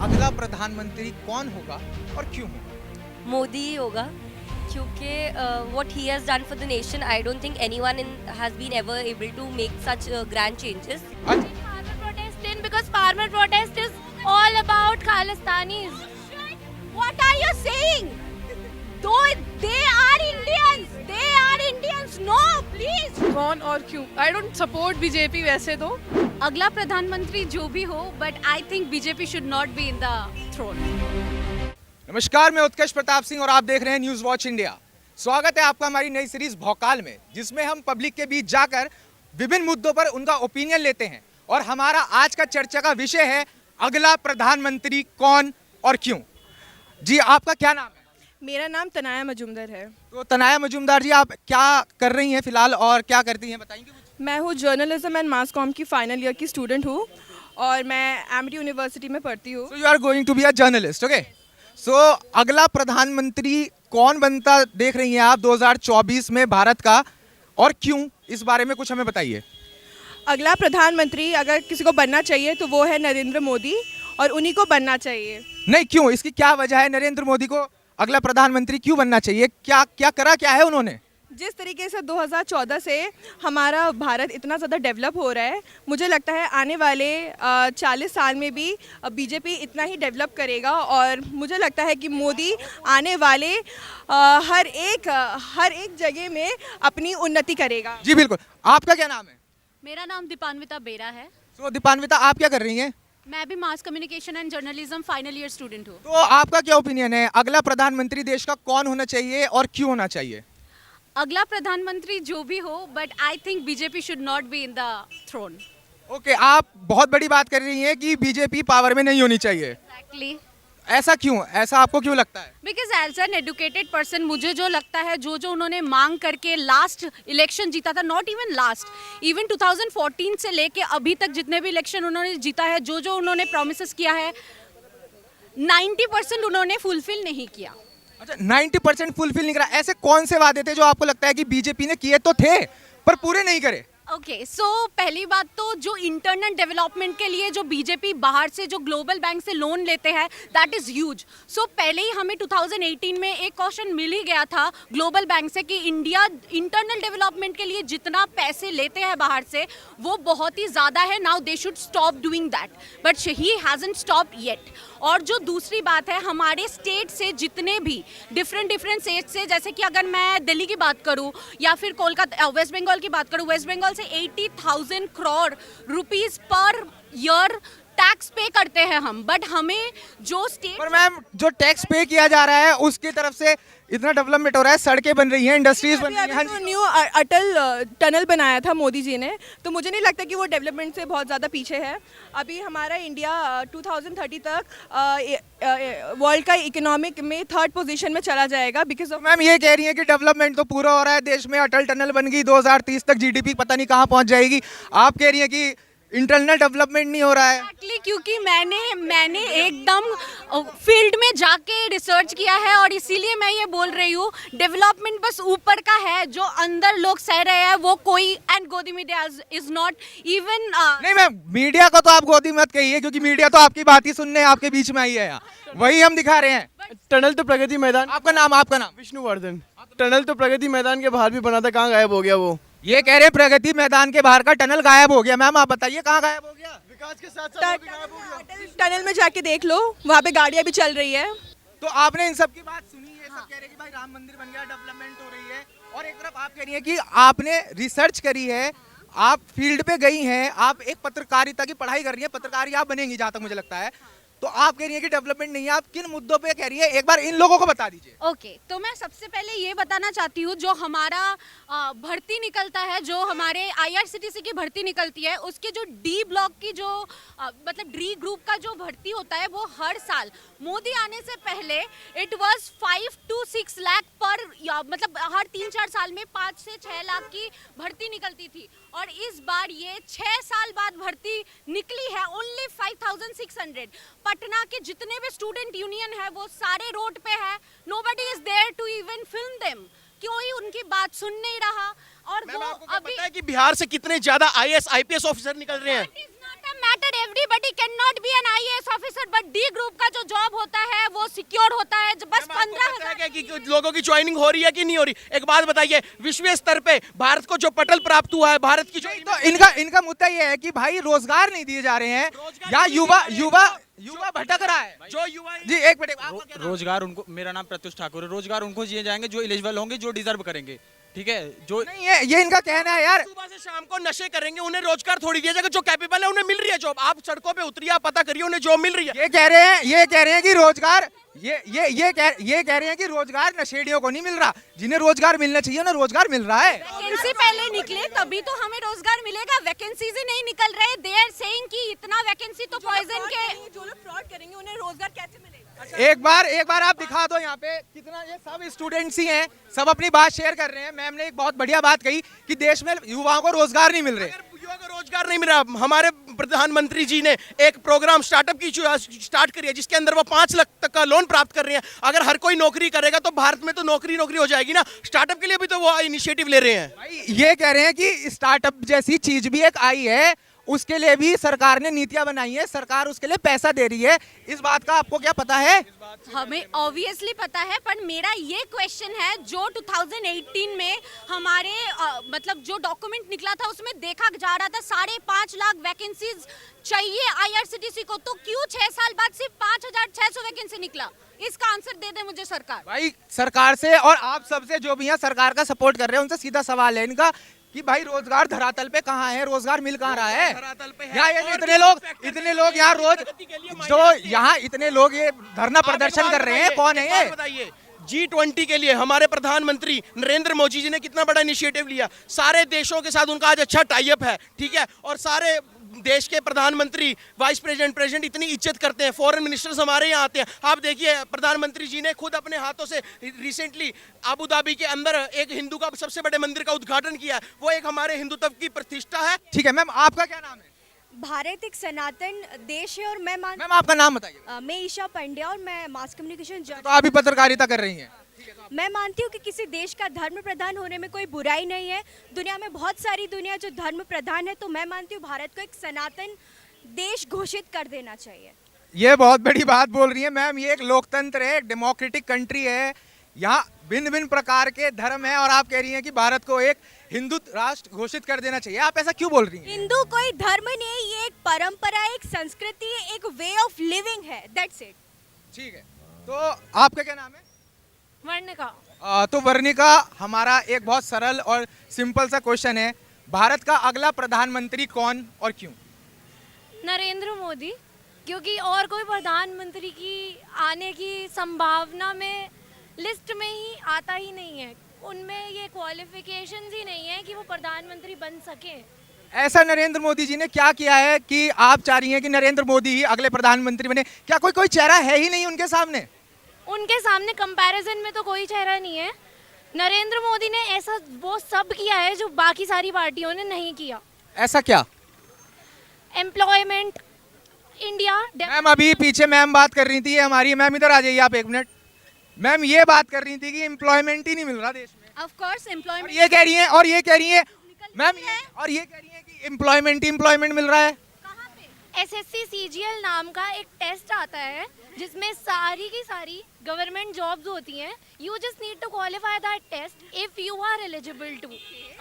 अगला प्रधानमंत्री कौन होगा और क्यों होगा? मोदी ही होगा क्योंकि what he has done for the nation, I don't think anyone has been ever able to make such grand changes. Farmer protest in because farmer protest is all about Khalistanis. What are you saying? Though they are Indians, they are Indians. No, please. कौन और क्यों? I don't support BJP वैसे तो। अगला प्रधानमंत्री जो भी हो, but I think BJP should not be in the throne. नमस्कार, मैं उत्कर्ष प्रताप सिंह और आप देख रहे हैं न्यूज वॉच इंडिया। स्वागत है आपका हमारी नई सीरीज भौकाल में, जिसमें हम पब्लिक के बीच जाकर विभिन्न मुद्दों पर उनका ओपिनियन लेते हैं। और हमारा आज का चर्चा का विषय है अगला प्रधानमंत्री कौन और क्यों। जी, आपका क्या नाम है? मेरा नाम तनाया मजूमदार है। तो तनाया मजूमदार जी, आप क्या कर रही हैं फिलहाल और क्या करती हैं, बताएंगे कुछ? मैं हूँ जर्नलिज्म एंड मास कॉम की फाइनल ईयर की स्टूडेंट हूँ और मैं एमिटी यूनिवर्सिटी में पढ़ती हूँ। So you are going to be a journalist, okay. So अगला प्रधानमंत्री कौन बनता देख रही हैं आप 2024 में भारत का, और क्यों? इस बारे में कुछ हमें बताइए। अगला प्रधानमंत्री अगर किसी को बनना चाहिए तो वो है नरेंद्र मोदी, और उन्हीं को बनना चाहिए। नहीं, क्यों? इसकी क्या वजह है? नरेंद्र मोदी को अगला प्रधानमंत्री क्यों बनना चाहिए? क्या क्या करा, क्या है उन्होंने? जिस तरीके से 2014 से हमारा भारत इतना ज़्यादा डेवलप हो रहा है, मुझे लगता है आने वाले 40 साल में भी बीजेपी इतना ही डेवलप करेगा। और मुझे लगता है कि मोदी आने वाले हर एक जगह में अपनी उन्नति करेगा। जी बिल्कुल। आपका क्या नाम है? मेरा नाम दीपान्विता बेरा है। तो दीपान्विता, आप क्या कर रही हैं? मैं भी mass communication and journalism final year student हूँ। तो आपका क्या ओपिनियन है, अगला प्रधानमंत्री देश का कौन होना चाहिए और क्यों होना चाहिए? अगला प्रधानमंत्री जो भी हो, but I think BJP should not be in the throne. Okay, आप बहुत बड़ी बात कर रही हैं कि बीजेपी पावर में नहीं होनी चाहिए। एक्चुअली ऐसा क्यों? ऐसा आपको क्यों लगता है? Because as an educated person मुझे जो लगता है, जो उन्होंने मांग करके लास्ट इलेक्शन जीता था, नॉट इवन लास्ट, इवन 2014 से लेके अभी तक जितने भी इलेक्शन उन्होंने जीता है, जो उन्होंने प्रोमिसेस किया है, 90% उन्होंने फुलफिल नहीं किया। अच्छा, 90% फुलफिल नहीं करा। ऐसे कौन से वादे थे जो आपको लगता है कि बीजेपी ने किए तो थे पर पूरे नहीं करे? ओके, सो पहली बात तो जो इंटरनल डेवलपमेंट के लिए जो बीजेपी बाहर से जो ग्लोबल बैंक से लोन लेते हैं, दैट इज़ ह्यूज। सो पहले ही हमें 2018 में एक क्वेश्चन मिल ही गया था ग्लोबल बैंक से कि इंडिया इंटरनल डेवलपमेंट के लिए जितना पैसे लेते हैं बाहर से, वो बहुत ही ज़्यादा है। Now they should stop doing that, but he hasn't stop yet. और जो दूसरी बात है, हमारे स्टेट से जितने भी डिफरेंट स्टेट से, जैसे कि अगर मैं दिल्ली की बात करूं या फिर कोलकाता वेस्ट बंगाल की बात करूं, वेस्ट बंगाल से 80,000 crore rupees per year tax पे करते हैं हम, बट हमें जो स्टेट पर मैम, जो टैक्स पे किया जा रहा है उसकी तरफ से इतना डेवलपमेंट हो रहा है, सड़कें बन रही हैं, इंडस्ट्रीज बन रही हैं। तो न्यू अटल टनल बनाया था मोदी जी ने, तो मुझे नहीं लगता कि वो डेवलपमेंट से बहुत ज़्यादा पीछे है। अभी हमारा इंडिया 2030 तक वर्ल्ड का इकोनॉमिक में 3rd पोजीशन में चला जाएगा बिकॉज ऑफ। मैम, ये कह रही है कि डेवलपमेंट तो पूरा हो रहा है देश में, अटल टनल बन गई, 2030 तक जीडीपी पता नहीं कहाँ पहुँच जाएगी। आप कह रही है कि इंटरनल डेवलपमेंट नहीं हो रहा है। Exactly, क्योंकि मैंने एकदम फील्ड में जाके रिसर्च किया है और इसीलिए मैं ये बोल रही हूँ, डेवलपमेंट बस ऊपर का है, जो अंदर लोग सह रहे हैं वो कोई, एंड गोदी मीडिया इज नॉट इवन। नहीं मैम, मीडिया को तो आप गोदी मत कहिए, क्योंकि मीडिया तो आपकी बात ही सुनने आपके बीच में आई है यहाँ, वही हम दिखा रहे हैं। टनल तो प्रगति मैदान। आपका नाम? विष्णुवर्धन। टनल तो प्रगति मैदान के बाहर भी बना था, कहाँ गायब हो गया वो? ये कह रहे हैं प्रगति मैदान के बाहर का टनल गायब हो गया। मैम, आप बताइए कहाँ गायब हो गया? विकास के साथ साथ गायब हो गया। अटल टनल में जाके देख लो, वहाँ पे गाड़ियाँ भी चल रही है। तो आपने इन सब की बात सुनी है, सब कह रहे हैं कि भाई राम मंदिर बन गया, डेवलपमेंट हो रही है, और एक तरफ आप कह रही हैं कि आपने रिसर्च करी है, आप फील्ड पे गई हैं, आप एक पत्रकारिता की पढ़ाई कर रही हैं, पत्रकारी आप बनेंगी जहाँ तक मुझे लगता है। तो आप कह रही हैं कि डेवलपमेंट नहीं है, आप किन मुद्दों पे कह रही है, एक बार इन लोगों को बता दीजिए। ओके, तो मैं सबसे पहले ये बताना चाहती हूँ, जो हमारा भर्ती निकलता है, जो हमारे IRCTC की भर्ती निकलती है, उसके जो डी ब्लॉक की जो मतलब डी ग्रुप का जो भर्ती होता है, वो हर साल मोदी आने से पहले इट वाज 5 to 6 लाख पर, मतलब हर 3-4 साल में 5 से 6 लाख की भर्ती निकलती थी, और इस बार ये 6 साल बाद भर्ती निकली है ओनली 5,600। पटना के जितने भी स्टूडेंट यूनियन है वो सारे रोड पे है, nobody is there to even film them, कोई उनकी बात सुन नहीं रहा। और वो अभी पता है कि बिहार से कितने ज्यादा IAS IPS ऑफिसर निकल रहे हैं? That is not a matter, everybody cannot be an IAS officer, but D group का जो जॉब होता है वो सिक्योर होता है, बस 15,000 कि लोगों की ज्वाइनिंग हो रही है कि नहीं हो रही? एक बात बताइए, विश्व स्तर पे भारत को जो पटल प्राप्त हुआ है, भारत की जो तो इनका मुद्दा ये है कि भाई रोजगार नहीं दिए जा रहे हैं या युवा भटक रहा है। जो युवा जी एक मिनट, आपका क्या नाम है? रोजगार उनको, मेरा नाम प्रत्युष ठाकुर है, रोजगार उनको दिए जाएंगे जो एलिजिबल होंगे, जो डिजर्व करेंगे, ठीक है? जो नहीं ये इनका कहना है यार। सुबह से शाम को नशे करेंगे, उन्हें रोजगार थोड़ी दिया जाएगा। जो कैपेबल है उन्हें मिल रही है जॉब। आप सड़कों पे उतरिए, आप पता करिए, उन्हें जॉब मिल रही है। ये कह रहे हैं कि रोजगार ये कह रहे हैं कि रोजगार नशेड़ियों को नहीं मिल रहा, जिन्हें रोजगार मिलना चाहिए उन्हें रोजगार मिल रहा है। वैकेंसी पहले निकले तभी तो हमें रोजगार मिलेगा, वैकेंसीज ही नहीं निकल रहे। दे आर सेइंग कि इतना वैकेंसी तो पॉइजन के जो लोग फ्रॉड करेंगे उन्हें रोजगार कैसे मिलेगा? एक बार आप दिखा दो यहाँ पे कितना, ये सब स्टूडेंट्स ही हैं, सब अपनी बात शेयर कर रहे हैं। मैम ने एक बहुत बढ़िया बात कही कि देश में युवाओं को रोजगार नहीं मिल रहे। युवा को रोजगार नहीं मिल रहा। हमारे प्रधानमंत्री जी ने एक प्रोग्राम स्टार्टअप की स्टार्ट करी है, जिसके अंदर वो 5 लाख तक का लोन प्राप्त कर रहे हैं। अगर हर कोई नौकरी करेगा तो भारत में तो नौकरी हो जाएगी ना। स्टार्टअप के लिए भी तो वो इनिशिएटिव ले रहे हैं। भाई ये कह रहे हैं कि स्टार्टअप जैसी चीज भी एक आई है, उसके लिए भी सरकार ने नीतियां बनाई है, सरकार उसके लिए पैसा दे रही है। इस बात का आपको क्या पता है? हमें ऑब्वियसली पता है, पर मेरा ये क्वेश्चन है, जो 2018 में हमारे मतलब जो डॉक्यूमेंट निकला था उसमें देखा जा रहा था 5.5 लाख वैकेंसीज चाहिए आईआरसीटीसी को, तो क्यों 6 साल बाद सिर्फ 5,600 वैकेंसी निकला? इसका आंसर दे दे मुझे सरकार। भाई सरकार से और आप सबसे जो भी यहाँ सरकार का सपोर्ट कर रहे हैं उनसे सीधा सवाल है इनका कि भाई रोजगार धरातल पे कहाँ है, रोजगार मिल कहाँ रहा है? धरातल पे है। यहाँ ये और इतने लोग यहाँ रोज जो यहाँ इतने लोग ये धरना प्रदर्शन कर रहे हैं, कौन है ये? बताइए। G20 के लिए हमारे प्रधानमंत्री नरेंद्र मोदी जी ने कितना बड़ा इनिशिएटिव लिया। सारे देशों के साथ उनका आज अच्छा टाई अप है, ठीक है? और सारे देश के प्रधानमंत्री, वाइस प्रेसिडेंट इतनी इज्जत करते हैं। फॉरेन मिनिस्टर्स हमारे यहाँ आते हैं। आप देखिए, प्रधानमंत्री जी ने खुद अपने हाथों से रिसेंटली अबू धाबी के अंदर एक हिंदू का सबसे बड़े मंदिर का उद्घाटन किया। वो एक हमारे हिंदुत्व की प्रतिष्ठा है। ठीक है मैम, आपका क्या नाम है? भारत एक सनातन देश है और मैम आपका नाम बताइए। मैं ईशा पंड्या और मैं मास कम्युनिकेशन तो आप भी पत्रकारिता कर रही हैं। मैं मानती हूँ कि किसी देश का धर्म प्रधान होने में कोई बुराई नहीं है। दुनिया में बहुत सारी दुनिया जो धर्म प्रधान है, तो मैं मानती हूँ भारत को एक सनातन देश घोषित कर देना चाहिए। ये बहुत बड़ी बात बोल रही है मैम। ये एक लोकतंत्र है, एक डेमोक्रेटिक कंट्री है, यहाँ भिन्न भिन्न प्रकार के धर्म है और आप कह रही हैं कि भारत को एक हिंदू राष्ट्र घोषित कर देना चाहिए। आप ऐसा क्यों बोल रही हैं? हिंदू कोई धर्म नहीं है, ये एक परंपरा, एक संस्कृति, एक वे ऑफ लिविंग है। That's it. ठीक है, तो आपका क्या नाम है? वर्णिका। तो वर्णिका, हमारा एक बहुत सरल और सिंपल सा क्वेश्चन है, भारत का अगला प्रधानमंत्री कौन और क्यों? नरेंद्र मोदी, क्योंकि और कोई प्रधानमंत्री की आने की संभावना में लिस्ट में ही आता ही नहीं है। उनमें ये क्वालिफिकेशंस ही नहीं है कि वो प्रधानमंत्री बन सके। ऐसा नरेंद्र मोदी जी ने क्या किया है कि आप चाह रही हैं कि नरेंद्र मोदी ही अगले प्रधानमंत्री बने? क्या कोई चेहरा है ही नहीं उनके सामने? उनके सामने कंपैरिजन में तो कोई चेहरा नहीं है। नरेंद्र मोदी ने ऐसा वो सब किया है जो बाकी सारी पार्टियों ने नहीं किया। ऐसा क्या? Employment, India. मैम अभी पीछे मैम बात कर रही थी, ये हमारी मैम, इधर आ जाइए आप एक मिनट। मैम ये बात कर रही थी कि एम्प्लॉयमेंट ही नहीं मिल रहा देश में। ऑफ कोर्स और एम्प्लॉयमेंट ये कह रही हैं मैम, और ये कह रही हैं कि एम्प्लॉयमेंट मिल रहा है। SSC CGL नाम का एक टेस्ट आता है जिसमें सारी की सारी गवर्नमेंट जॉब्स होती हैं। You just need to qualify that test if you are eligible to.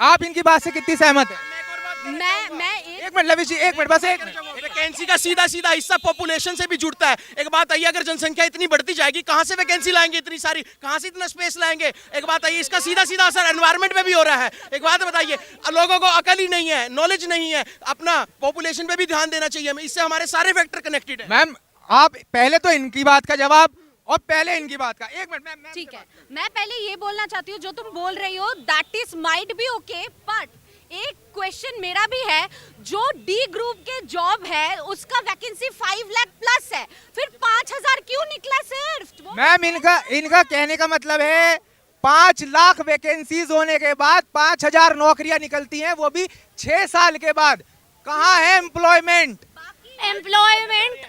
आप इनकी बात से कितनी सहमत है? मैं एक मिनट लवी जी, एक मिनट, बस एक मिनट। वैकेंसी का सीधा हिस्सा पॉपुलेशन से भी जुड़ता है। एक बात आइए, अगर जनसंख्या इतनी बढ़ती जाएगी, कहाँ से वैकेंसी लाएंगे इतनी सारी? कहाँ से इतना स्पेस लाएंगे? एक बात आइए, इसका सीधा असर एनवायरनमेंट पे भी हो रहा है। एक बात बताइए, लोगों को अकल ही नहीं है, नॉलेज नहीं है, अपना पॉपुलेशन पे भी ध्यान देना चाहिए। इससे हमारे सारे फैक्टर कनेक्टेड है। मैम आप पहले तो इनकी बात का जवाब और पहले इनकी बात का। एक मिनट मैम। ठीक है, मैं पहले ये बोलना चाहती हूँ, जो तुम बोल रही हो that is might be okay, but एक क्वेश्चन मेरा भी है। जो डी ग्रुप के जॉब है उसका वैकेंसी 5 लाख प्लस है, फिर 5,000 क्यों निकला सिर्फ? मैम इनका कहने का मतलब है 5 लाख वैकेंसीज होने के बाद 5,000 नौकरियां निकलती हैं, वो भी 6 साल के बाद। कहाँ है एम्प्लॉयमेंट? एम्प्लॉयमेंट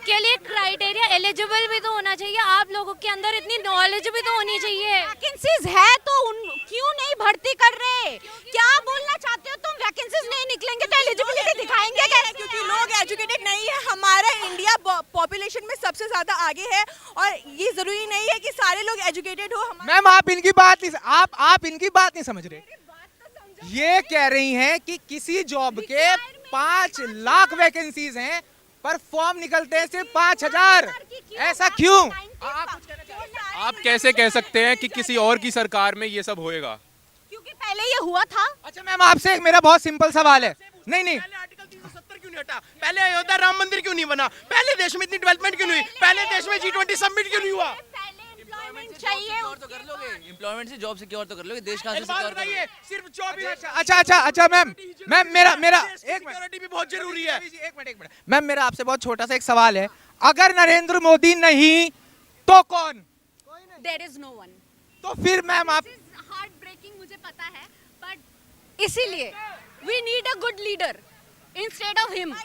के लिए क्राइटेरिया एलिजिबल भी तो होना चाहिए। आप लोगों के अंदर इतनी नॉलेज भी तो होनी चाहिए। वैकेंसीज है तो उन क्यों नहीं भर्ती कर रहे? क्या बोलना चाहते हो तुम? वैकेंसीज नहीं निकलेंगे तो एलिजिबिलिटी दिखाएंगे कैसे? क्योंकि लोग एजुकेटेड नहीं है। हमारा इंडिया पॉपुलेशन में सबसे ज्यादा आगे है और ये जरूरी नहीं है कि सारे लोग एजुकेटेड हो। मैम आप इनकी बात नहीं, आप इनकी बात नहीं समझ रहे। ये कह रही हैं कि किसी जॉब के 5 लाख वैकेंसीज हैं पर फॉर्म निकलते हैं सिर्फ 5000। ऐसा क्यों? आप कैसे कह सकते हैं कि किसी और की सरकार में ये सब होएगा? क्योंकि पहले ये हुआ था। अच्छा मैम आपसे एक मेरा बहुत सिंपल सवाल है। नहीं पहले आर्टिकल 370 क्यों नहीं हटा? पहले अयोध्या राम मंदिर क्यों नहीं बना? पहले देश में इतनी डेवलपमेंट क्यों नहीं हुई? पहले देश में G20 समिट क्यों नहीं हुआ? चाहिए तो कर लोगे, एम्प्लॉयमेंट से जॉब सिक्योर तो कर लोगे, देश कहाँ से एक बात सिक्योर बताइए, करोगे? सिर्फ 24 अच्छा मैम मेरा एक मिनट सिक्योरिटी भी बहुत जरूरी है। एक मिनट मैम मेरा आपसे बहुत छोटा सा एक सवाल है। अगर नरेंद्र मोदी नहीं तो कौन? There is no one. तो फिर मैम आप हार्ट ब्रेकिंग मुझे पता है, बट इसीलिए we need a good leader instead of him.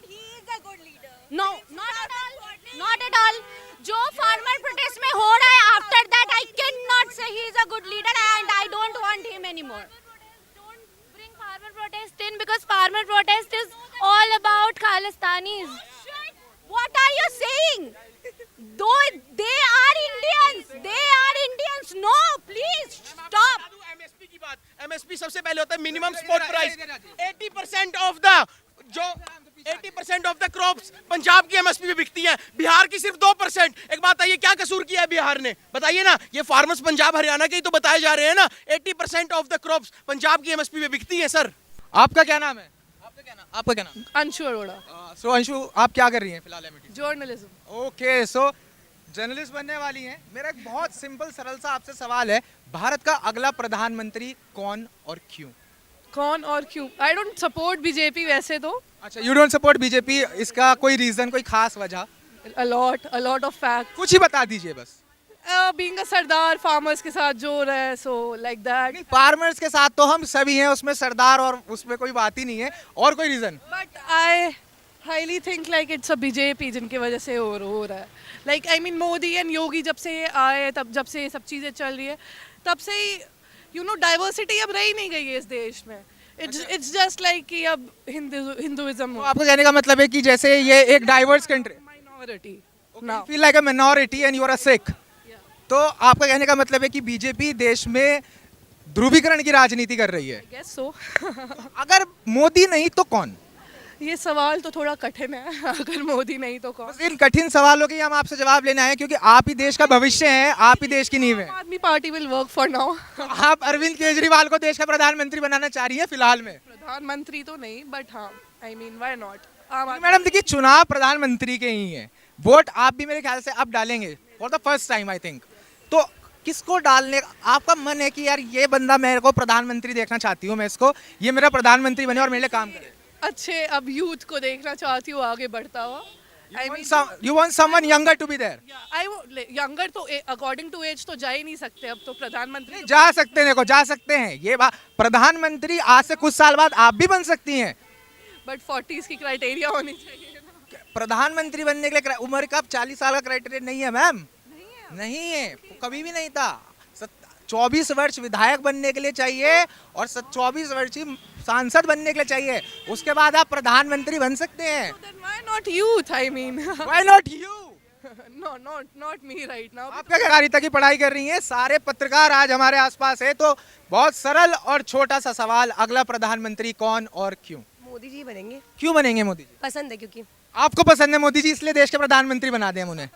No not at all. जो फार्मर प्रोटेस्ट में हो रहा है, after that I can not say he is a good leader and I don't want him anymore. Don't bring farmer protest in because farmer protest is all about Khalistanis. What are you saying? Though they are Indians, they are Indians. No, please stop. MSP की बात, MSP सबसे पहले होता है minimum support price. 80% of the जो 80% of the crops Punjab की MSP पे बिकती है, बिहार की सिर्फ 2%। एक बात आइए, क्या कसूर किया है बिहार ने? बताइए ना। ये फार्मर्स पंजाब हरियाणा के ही तो बताए जा रहे हैं ना। 80% ऑफ द क्रॉप्स पंजाब की एमएसपी पे बिकती है सर। आपका क्या नाम है? आपका क्या नाम? अंशु अरोड़ा, सो अंशु आप क्या कर रही हैं फिलहाल MAT? Journalism. Okay so journalist बनने वाली हैं। मेरा एक बहुत सिंपल सरल सा आपसे सवाल है, भारत का अगला प्रधानमंत्री कौन और क्यों? कौन और क्यों? आई डोंट सपोर्ट बीजेपी वैसे तो। अच्छा यू डोंट सपोर्ट बीजेपी, इसका कोई रीजन, कोई खास वजह? a lot of facts. कुछ ही बता दीजिए बस। Being a सरदार, फार्मर्स के साथ जो रहा है, so like that. नहीं फार्मर्स के साथ तो हम सभी हैं, उसमें सरदार और उसमें कोई बात ही नहीं है। और कोई reason? But I highly think like it's a BJP जिनकी वजह से हो रहा है। Like I mean Modi and Yogi जब से आए, तब जब से सब चीजें चल रही है, तब से ही डाइवर्सिटी अब रही नहीं गई है इस देश में। It's just like कि अब हिंदुइज्म तो आपको कहने का मतलब है कि जैसे ये एक diverse country, minority now feel like a minority and you are a Sikh. तो आपका कहने का मतलब है कि बीजेपी देश में ध्रुवीकरण की राजनीति कर रही है। I guess so. अगर मोदी नहीं तो कौन? ये सवाल तो थोड़ा कठिन है। अगर मोदी नहीं तो कौन? बस इन कठिन सवालों के हम आपसे जवाब लेने आए हैं क्योंकि आप ही देश का भविष्य हैं, आप ही देश की नींव हैं। आदमी party will work for now. आप अरविंद केजरीवाल को देश का प्रधानमंत्री बनाना चाह रही है फिलहाल में? प्रधानमंत्री तो नहीं, बट हाँ, I mean why not. Madam देखिए चुनाव प्रधानमंत्री के ही है, वोट आप भी मेरे ख्याल से अब डालेंगे for the first time I think. तो किसको डालने आपका मन है कि यार ये बंदा मेरे को प्रधानमंत्री देखना चाहती हूँ मैं, इसको ये मेरा प्रधानमंत्री बने और मेरे लिए काम करे? अच्छे अब यूथ को देखना चाहती हूँ आगे बढ़ता हुआ। You want someone younger to be there? Younger तो अकॉर्डिंग टू एज तो जा ही नहीं सकते, अब तो प्रधानमंत्री जा सकते हैं, देखो जा सकते हैं ये बात। प्रधानमंत्री आज से कुछ साल बाद आप भी बन सकती हैं, बट 40s की क्राइटेरिया होनी चाहिए ना। प्रधानमंत्री बनने के लिए उम्र का 40 साल का क्राइटेरिया नहीं है मैम, नहीं है, कभी भी नहीं था। 24 वर्ष विधायक बनने के लिए चाहिए और 24 वर्ष सांसद बनने के लिए चाहिए, उसके बाद आप प्रधानमंत्री बन सकते हैं। Then why not youth? I mean, Why not you? no, not me right now. आप क्या कारिता की पढ़ाई कर रही हैं? सारे पत्रकार आज हमारे आसपास है, तो बहुत सरल और छोटा सा सवाल, अगला प्रधानमंत्री कौन और क्यों? मोदी जी बनेंगे। क्यों बनेंगे मोदी जी? पसंद है क्योंकि आपको पसंद है मोदी जी, इसलिए देश के प्रधानमंत्री बना दें उन्हें?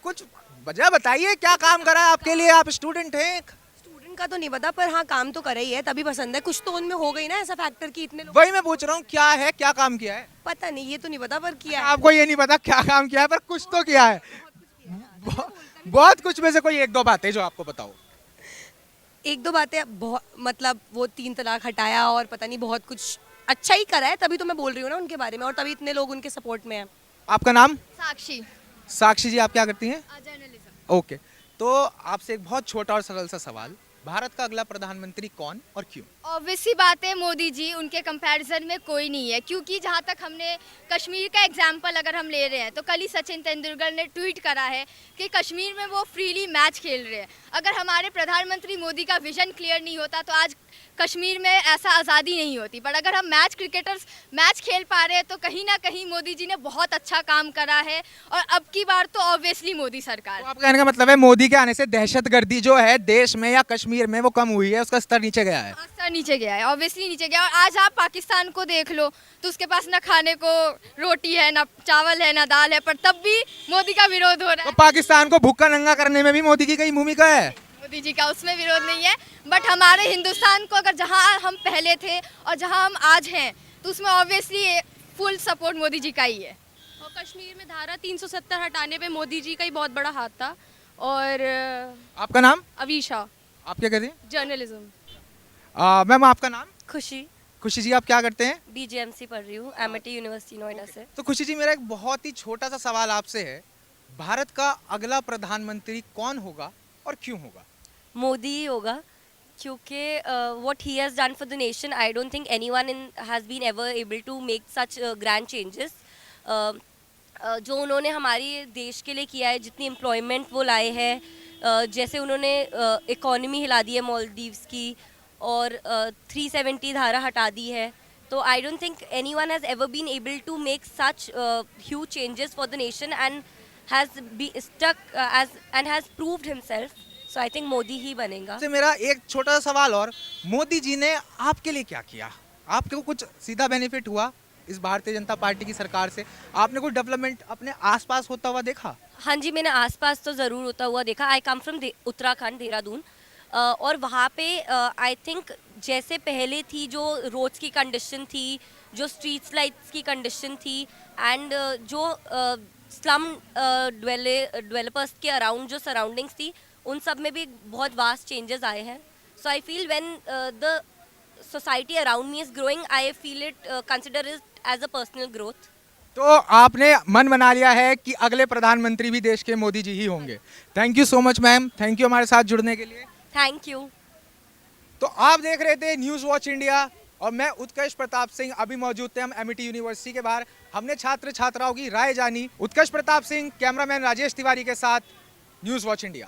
कुछ वजह बताइए, क्या काम करा है आपके लिए? आप स्टूडेंट हैं? स्टूडेंट का तो नहीं पता, पर हाँ काम तो करे ही है, तभी पसंद है। कुछ तो उनमें हो गई ना ऐसा फैक्टर कि इतने लोग। वही मैं पूछ रहा हूँ, क्या है, क्या काम किया है? पता नहीं, ये तो नहीं पता पर किया है। आपको ये नहीं पता क्या काम किया है, पर कुछ तो किया है। बहुत कुछ में से कोई एक दो बातें जो आपको बताओ। एक दो बातें मतलब वो 3 तलाक हटाया और पता नहीं बहुत कुछ अच्छा ही करा है, तभी तो मैं बोल रही हूँ ना उनके बारे में, और तभी इतने लोग उनके सपोर्ट में हैं। आपका नाम? साक्षी। साक्षी जी आप क्या करती हैं? जर्नलिज्म। ओके, तो आपसे एक बहुत छोटा और सरल सा सवाल, भारत का अगला प्रधानमंत्री कौन और क्यों? ऑब्वियस सी बात है, मोदी जी, उनके कंपैरिजन में कोई नहीं है। क्योंकि जहाँ तक हमने कश्मीर का एग्जाम्पल अगर हम ले रहे हैं तो कल ही सचिन तेंदुलकर ने ट्वीट करा है कि कश्मीर में वो फ्रीली मैच खेल रहे हैं। अगर हमारे प्रधानमंत्री मोदी का विजन क्लियर नहीं होता तो आज कश्मीर में ऐसा आज़ादी नहीं होती। पर अगर हम क्रिकेटर्स मैच खेल पा रहे हैं तो कहीं ना कहीं मोदी जी ने बहुत अच्छा काम करा है। और अब की बार तो ऑब्वियसली मोदी सरकार। तो आप कहने का मतलब है मोदी के आने से दहशतगर्दी जो है देश में या कश्मीर में वो कम हुई है, उसका स्तर नीचे गया है? स्तर नीचे गया है, ऑब्वियसली नीचे गया। और आज आप पाकिस्तान को देख लो तो उसके पास ना खाने को रोटी है, ना चावल है, ना दाल है, पर तब भी मोदी का विरोध हो रहा तो है। पाकिस्तान को भूखा नंगा करने में भी मोदी की कई भूमिका है। मोदी जी का उसमें विरोध नहीं है, बट हमारे हिंदुस्तान को अगर जहां हम पहले थे और जहां हम आज हैं तो उसमें obviously full support Modi ji का ही है। और कश्मीर में धारा 370 हटाने पे मोदी जी का ही बहुत बड़ा हाथ था। और आपका नाम? अवीशा, आप क्या कहते हैं? जर्नलिज्म। मैम आपका नाम? खुशी, खुशी जी, आप क्या करते हैं? बीजेएमसी पढ़ रही हूँ, एमिटी यूनिवर्सिटी नोएडा से। तो खुशी जी, मेरा एक बहुत ही छोटा सा सवाल आपसे है, भारत का अगला प्रधानमंत्री कौन होगा और क्यों होगा? मोदी ही होगा, क्योंकि what he has done for the nation, I don't think anyone has been ever able to make such grand changes. जो उन्होंने हमारी देश के लिए किया है, जितनी एम्प्लॉयमेंट वो लाए हैं, जैसे उन्होंने इकोनॉमी हिला दी है मालदीव्स की, और 370 धारा हटा दी है, तो I don't think anyone has ever been able to make such huge changes for the nation and has proved himself. So I think Modi ही बनेगा। से मेरा एक छोटा सा सवाल और, मोदी जी ने आपके लिए क्या किया? आपको कुछ सीधा बेनिफिट हुआ इस भारतीय जनता पार्टी की सरकार से? आपने कोई डेवलपमेंट अपने आसपास होता हुआ देखा? हाँ जी, मैंने आसपास तो ज़रूर होता हुआ देखा। आई कम फ्रॉम उत्तराखंड, देहरादून, और वहाँ पे आई थिंक जैसे पहले थी जो रोड्स की कंडीशन थी, जो स्ट्रीट लाइट्स की कंडीशन थी, एंड जो स्लम डेवलपर्स के अराउंड जो सराउंडिंग्स थी, उन सब में भी बहुत वास्ट चेंजेस आए हैं। So I feel when the society around me is growing, I feel it, consider it as a personal growth. तो आपने मन बना लिया है कि अगले प्रधानमंत्री भी देश के मोदी जी ही होंगे। Thank you so much ma'am, thank you हमारे साथ जुड़ने के लिए। Thank you. तो आप देख रहे थे न्यूज़ वॉच इंडिया और मैं उत्कर्ष प्रताप सिंह। अभी मौजूद थे हम एमिटी यूनिवर्सिटी के बाहर, हमने छात्र छात्राओं की राय जानी। उत्कर्ष प्रताप सिंह, कैमरामैन राजेश तिवारी के साथ, न्यूज़ वॉच इंडिया।